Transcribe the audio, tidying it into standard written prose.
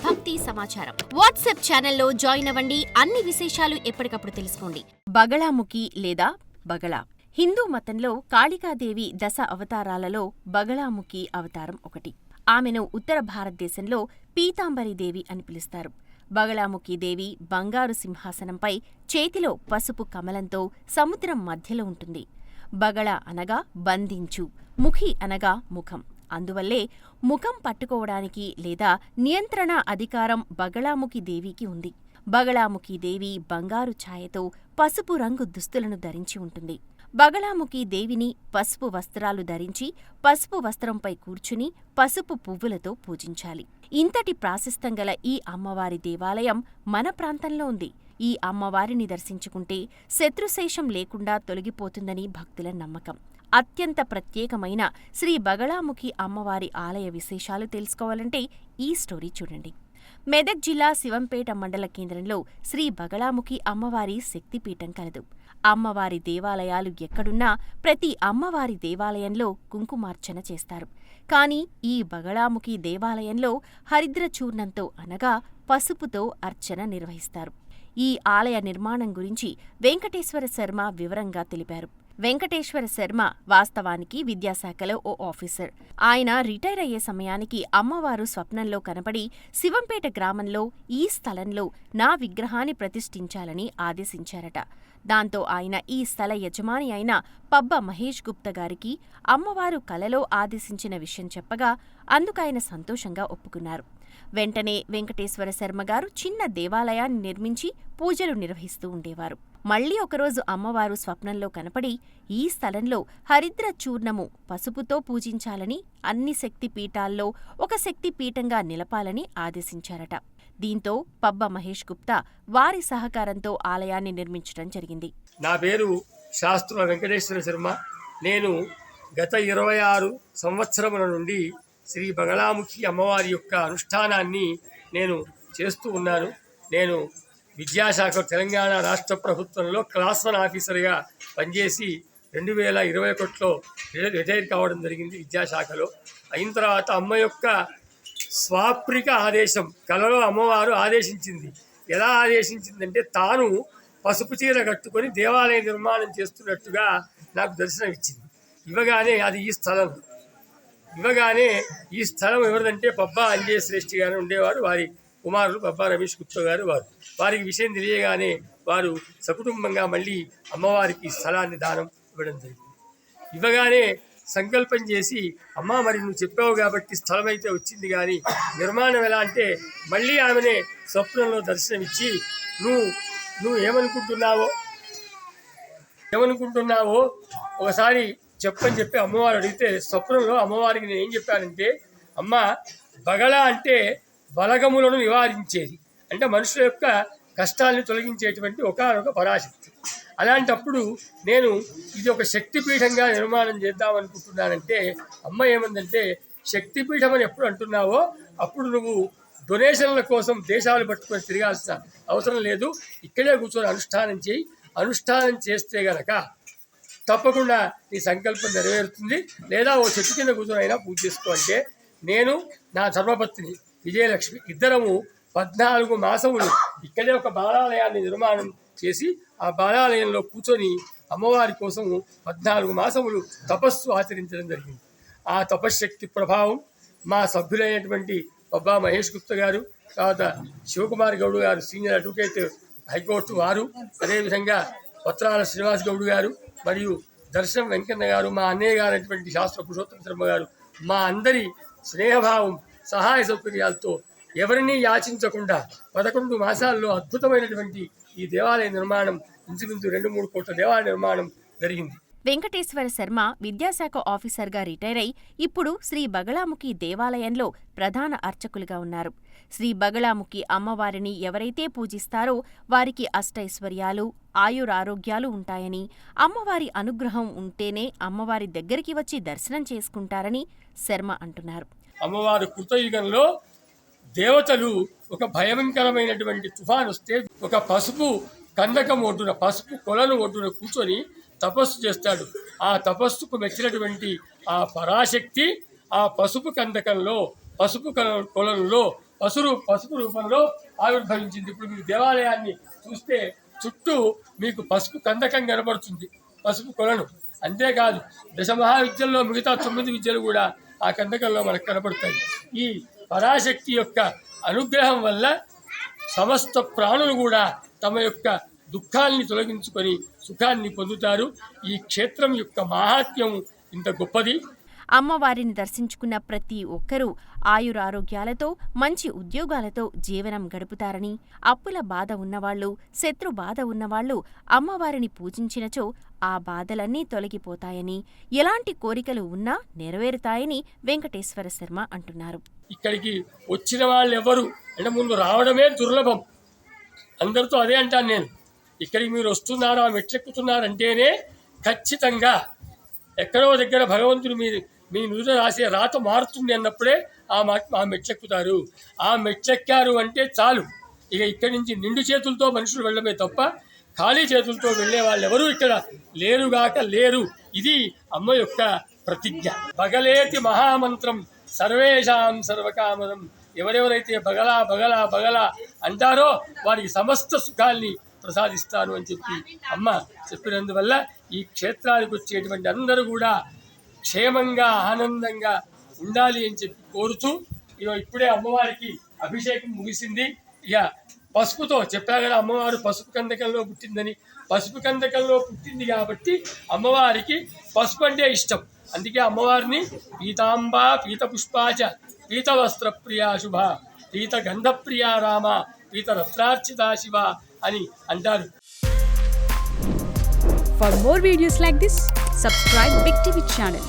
భక్తి సమాచారం. వాట్సాప్ ఛానల్లో జాయిన్ అవ్వండి. అన్ని విశేషాలు ఎప్పటికప్పుడు తెలుసుకోండి. బగళాముఖి లేదా బగళ. హిందూ మతంలో కాళికాదేవి దశ అవతారాలలో బగళాముఖి అవతారం ఒకటి. ఆమెను ఉత్తర భారతదేశంలో పీతాంబరీదేవి అని పిలుస్తారు. బగళాముఖి దేవి బంగారు సింహాసనంపై చేతిలో పసుపు కమలంతో సముద్రం మధ్యలో ఉంటుంది. బగళ అనగా బంధించు, ముఖి అనగా ముఖం. అందువల్లే ముఖం పట్టుకోవడానికి లేదా నియంత్రణ అధికారం బగళాముఖి దేవికి ఉంది. బగళాముఖి దేవి బంగారు ఛాయతో పసుపు రంగు దుస్తులను ధరించి ఉంటుంది. బగళాముఖి దేవిని పసుపు వస్త్రాలు ధరించి పసుపు వస్త్రంపై కూర్చుని పసుపు పువ్వులతో పూజించాలి. ఇంతటి ప్రాశస్త్యం గల ఈ అమ్మవారి దేవాలయం మన ప్రాంతంలో ఉంది. ఈ అమ్మవారిని దర్శించుకుంటే శత్రుశేషం లేకుండా తొలగిపోతుందని భక్తుల నమ్మకం. అత్యంత ప్రత్యేకమైన శ్రీ బగళాముఖి అమ్మవారి ఆలయ విశేషాలు తెలుసుకోవాలంటే ఈ స్టోరీ చూడండి. మెదక్ జిల్లా శివంపేట మండల కేంద్రంలో శ్రీ బగళాముఖి అమ్మవారి శక్తిపీఠం కలదు. అమ్మవారి దేవాలయాలు ఎక్కడున్నా ప్రతి అమ్మవారి దేవాలయంలో కుంకుమార్చన చేస్తారు. కాని ఈ బగళాముఖి దేవాలయంలో హరిద్ర చూర్ణంతో అనగా పసుపుతో అర్చన నిర్వహిస్తారు. ఈ ఆలయ నిర్మాణం గురించి వెంకటేశ్వర శర్మ వివరంగా తెలిపారు. వెంకటేశ్వర శర్మ వాస్తవానికి విద్యాశాఖలో ఓ ఆఫీసర్. ఆయన రిటైర్ అయ్యే సమయానికి అమ్మవారు స్వప్నంలో కనపడి శివంపేట గ్రామంలో ఈ స్థలంలో నా విగ్రహాన్ని ప్రతిష్ఠించాలని ఆదేశించారట. దాంతో ఆయన ఈ స్థల యజమాని అయిన పబ్బ మహేష్ గుప్తా గారికి అమ్మవారు కలలో ఆదేశించిన విషయం చెప్పగా అందుకాయన సంతోషంగా ఒప్పుకున్నారు. వెంటనే వెంకటేశ్వర శర్మగారు చిన్న దేవాలయాన్ని నిర్మించి పూజలు నిర్వహిస్తూ ఉండేవారు. మళ్లీ ఒకరోజు అమ్మవారు స్వప్నంలో కనపడి ఈ స్థలంలో హరిద్ర చూర్ణము పసుపుతో పూజించాలని, అన్ని శక్తిపీఠాల్లో ఒక శక్తిపీఠంగా నిలపాలని ఆదేశించారట. దీంతో పబ్బ మహేష్ గుప్తా వారి సహకారంతో ఆలయాన్ని నిర్మించడం జరిగింది. నా పేరు శాస్త్రుల వెంకటేశ్వర శర్మ. నేను గత 26 సంవత్సరముల నుండి శ్రీ బగళాముఖి అమ్మవారి యొక్క అనుష్ఠానాన్ని నేను చేస్తూ ఉన్నాను. నేను విద్యాశాఖ తెలంగాణ రాష్ట్ర ప్రభుత్వంలో క్లాస్ 1 ఆఫీసర్గా పనిచేసి 2021లో రిటైర్ కావడం జరిగింది విద్యాశాఖలో. అయిన తర్వాత అమ్మ యొక్క స్వాప్రిక ఆదేశం, కలలో అమ్మవారు ఆదేశించింది. ఎలా ఆదేశించిందంటే తాను పసుపు చీర కట్టుకొని దేవాలయ నిర్మాణం చేస్తున్నట్టుగా నాకు దర్శనమిచ్చింది. ఇవ్వగానే అది ఈ స్థలం ఎవరిదంటే పబ్బా అంజయ్య శ్రేష్ఠి గారు ఉండేవారు. వారి కుమారులు పబ్బా రమేష్ గుప్తా గారు. వారికి విషయం తెలియగానే వారు సకుటుంబంగా మళ్ళీ అమ్మవారికి స్థలాన్ని దానం ఇవ్వడం జరిగింది. ఇవ్వగానే సంకల్పం చేసి, అమ్మ మరి నువ్వు చెప్పావు కాబట్టి స్థలం అయితే వచ్చింది, కానీ నిర్మాణం ఎలా అంటే మళ్ళీ ఆమెనే స్వప్నంలో దర్శనమిచ్చి నువ్వు ఏమనుకుంటున్నావో ఒకసారి చెప్పని చెప్పి అమ్మవారు అడిగితే, స్వప్నంలో అమ్మవారికి నేను ఏం చెప్పానంటే, అమ్మ బగళ అంటే బలగములను నివారించేది, అంటే మనుషుల యొక్క కష్టాలను తొలగించేటువంటి ఒకనొక పరాశక్తి. అలాంటప్పుడు నేను ఇది ఒక శక్తిపీఠంగా నిర్మాణం చేద్దామనుకుంటున్నానంటే అమ్మ ఏమందంటే, శక్తిపీఠం అని ఎప్పుడు అంటున్నావో అప్పుడు నువ్వు డొనేషన్ల కోసం దేశాలు పట్టుకొని తిరగాల్సిన అవసరం లేదు, ఇక్కడే కూర్చొని అనుష్ఠానం చేయి. అనుష్ఠానం చేస్తే గనక తప్పకుండా నీ సంకల్పం నెరవేరుతుంది, లేదా ఓ చెట్టు కింద కూర్చొని అయినా పూజ చేసుకో అంటే, నేను నా ధర్మపత్ని విజయలక్ష్మి ఇద్దరము 14 మాసములు ఇక్కడే ఒక బాలాలయాన్ని నిర్మాణం చేసి ఆ బాలాలయంలో కూర్చొని అమ్మవారి కోసం 14 మాసములు తపస్సు ఆచరించడం జరిగింది. ఆ తపశ్శక్తి ప్రభావం మా సభ్యులైనటువంటి పబ్బా మహేష్ గుప్తా గారు, తర్వాత శివకుమార్ గౌడ్ గారు సీనియర్ అడ్వకేట్ హైకోర్టు వారు, అదేవిధంగా పత్రాల శ్రీనివాస్ గౌడ్ గారు మరియు దర్శనం వెంకన్న గారు, మా అన్నయ్య గారైనటువంటి శాస్త్ర పురుషోత్తమ శర్మ గారు, మా అందరి స్నేహభావం సహాయ సౌకర్యాలతో ఎవరినీ యాచించకుండా 11 మాసాల్లో అద్భుతమైనటువంటి ఈ దేవాలయ నిర్మాణం ఇంచుమించు 2-3 కోట్ల దేవాలయ నిర్మాణం జరిగింది. వెంకటేశ్వర శర్మ విద్యాశాఖ ఆఫీసర్గా రిటైర్ అయి ఇప్పుడు శ్రీ బగళాముఖి దేవాలయంలో ప్రధాన అర్చకులుగా ఉన్నారు. శ్రీ బగళాముఖి అమ్మవారిని ఎవరైతే పూజిస్తారో వారికి అష్టైశ్వర్యాలు, ఆయురారోగ్యాలు ఉంటాయని, అమ్మవారి అనుగ్రహం ఉంటేనే అమ్మవారి దగ్గరికి వచ్చి దర్శనం చేసుకుంటారని శర్మ అంటున్నారు. అమ్మవారు కృతయుగంలో దేవతలు ఒక భయంకరమైనటువంటి తుఫాను వస్తే ఒక పసుపు కందకం ఒడ్డున, పసుపు కొలను ఒడ్డున కూర్చొని తపస్సు చేస్తాడు. ఆ తపస్సుకు మెచ్చినటువంటి ఆ పరాశక్తి ఆ పసుపు కందకంలో, పసుపు కొలంలో పసుపు రూపంలో ఆవిర్భవించింది. ఇప్పుడు మీరు దేవాలయాన్ని చూస్తే చుట్టూ మీకు పసుపు కందకం కనబడుతుంది, పసుపు కొలను. అంతేకాదు దశమహావిద్యల్లో మిగతా 9 విద్యలు కూడా ఆ కందకంలో మనకు కనబడతాయి. ఈ పరాశక్తి యొక్క అనుగ్రహం వల్ల సమస్త ప్రాణులు కూడా తమ యొక్క దుఃఖాన్ని తొలగించుకొని సుఖాన్ని పొందుతారు. ఈ క్షేత్రం యొక్క మహాత్మ్యం ఇంత గొప్పది. అమ్మవారిని దర్శించుకున్న ప్రతి ఒక్కరూ ఆయురారోగ్యాలతో మంచి ఉద్యోగాలతో జీవనం గడుపుతారని, అప్పుల బాధ ఉన్నవాళ్లు, శత్రు బాధ ఉన్నవాళ్లు అమ్మవారిని పూజించినచో ఆ బాధలన్నీ తొలగిపోతాయని, ఎలాంటి కోరికలు ఉన్నా నెరవేరుతాయని వెంకటేశ్వర శర్మ అంటున్నారు. ఇక్కడికి వచ్చిన వాళ్ళు ఎవరు అంటే ముందు రావడమే దుర్లభం. అందరితో అదే అంటాను నేను. ఇక్కడికి మీరు వస్తున్నారా, మెట్లెక్కుతున్నారంటేనే ఖచ్చితంగా ఎక్కడో దగ్గర భగవంతుడు మీ నుదుట రాసే రాత మారుతుంది అన్నప్పుడే ఆ మెట్లెక్కుతారు. ఆ మెట్లెక్కారు అంటే చాలు, ఇక ఇక్కడి నుంచి నిండు చేతులతో మనుషులు వెళ్ళడమే తప్ప ఖాళీ చేతులతో వెళ్ళే వాళ్ళు ఎవరూ ఇక్కడ లేరుగాక లేరు. ఇది అమ్మ యొక్క ప్రతిజ్ఞ. బగలేతి మహామంత్రం సర్వేషాం సర్వకామదం. ఎవరెవరైతే బగలా బగలా బగలా అంటారో వారికి సమస్త సుఖాల్ని ప్రసాదిస్తాను అని చెప్పి అమ్మ చెప్పినందువల్ల ఈ క్షేత్రానికి వచ్చేటువంటి అందరూ కూడా క్షేమంగా ఆనందంగా ఉండాలి అని చెప్పి కోరుతూ, ఇప్పుడే అమ్మవారికి అభిషేకం ముగిసింది. ఇక పసుపుతో చెప్పా కదా, అమ్మవారు పసుపు కందకంలో పుట్టిందని. పసుపు కందకంలో పుట్టింది కాబట్టి అమ్మవారికి పసుపు అంటే ఇష్టం. అందుకే అమ్మవారిని పీతాంబా పీతపుష్పాచ పీతవస్త్ర ప్రియా శుభ పీత గంధప్రియా రామ పీత రత్నార్చితా శివ అని అంటారు. For more videos like this, subscribe Big TV channel.